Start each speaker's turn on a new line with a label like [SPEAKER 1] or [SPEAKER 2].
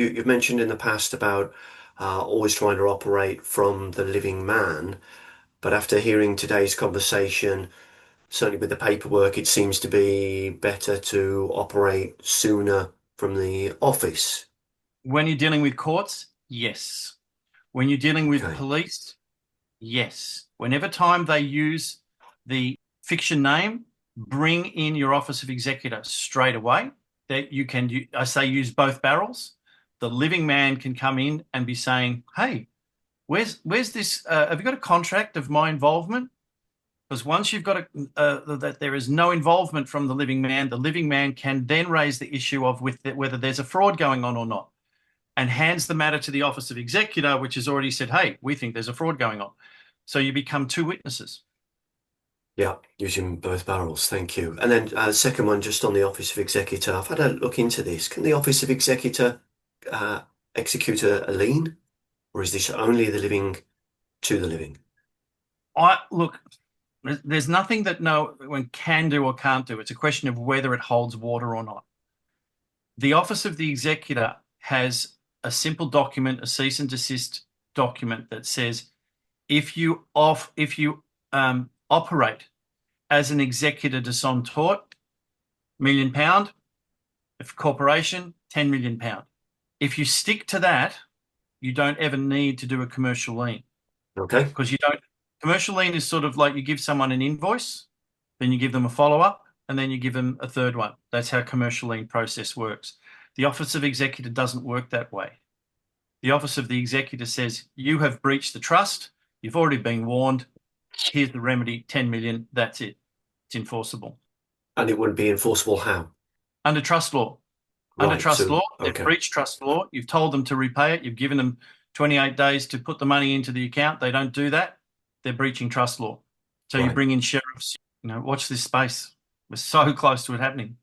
[SPEAKER 1] You've mentioned in the past about always trying to operate from the living man, but after hearing today's conversation, certainly with the paperwork, it seems to be better to operate sooner from the office.
[SPEAKER 2] When you're dealing with courts, yes. When you're dealing with
[SPEAKER 1] Okay.
[SPEAKER 2] police, yes. Whenever time they use the fiction name, bring in your Office of Executor straight away. That you can, I say, use both barrels. The living man can come in and be saying, "Hey, where's this? Have you got a contract of my involvement?" Because once you've got that there is no involvement from the living man can then raise the issue of whether there's a fraud going on or not, and hands the matter to the Office of Executor, which has already said, "Hey, we think there's a fraud going on." So you become two witnesses.
[SPEAKER 1] Yeah, using both barrels. Thank you. And then second one, just on the Office of Executor. I've had a look into this. Can the Office of Executor uh, execute a lien, or is this only the living to the living?
[SPEAKER 2] I look, there's nothing that no one can do or can't do. It's a question of whether it holds water or not. The Office of the Executor has a simple document, a cease and desist document that says if you operate as an executor de son tort, £1 million. If corporation, £10 million. If you stick to that, you don't ever need to do a commercial lien
[SPEAKER 1] Okay.
[SPEAKER 2] because you don't. Commercial lien is sort of like you give someone an invoice, then you give them a follow-up, and then you give them a third one. That's how commercial lien process works. The Office of Executor doesn't work that way. The Office of the Executor says, you have breached the trust. You've already been warned. Here's the remedy, 10 million. That's it. It's enforceable.
[SPEAKER 1] And it wouldn't be enforceable how?
[SPEAKER 2] Under trust law. Under
[SPEAKER 1] Right.
[SPEAKER 2] trust
[SPEAKER 1] So,
[SPEAKER 2] law, they've
[SPEAKER 1] okay.
[SPEAKER 2] breached trust law. You've told them to repay it. You've given them 28 days to put the money into the account. They don't do that. They're breaching trust law. So you
[SPEAKER 1] Right.
[SPEAKER 2] bring in sheriffs, watch this space. We're so close to it happening.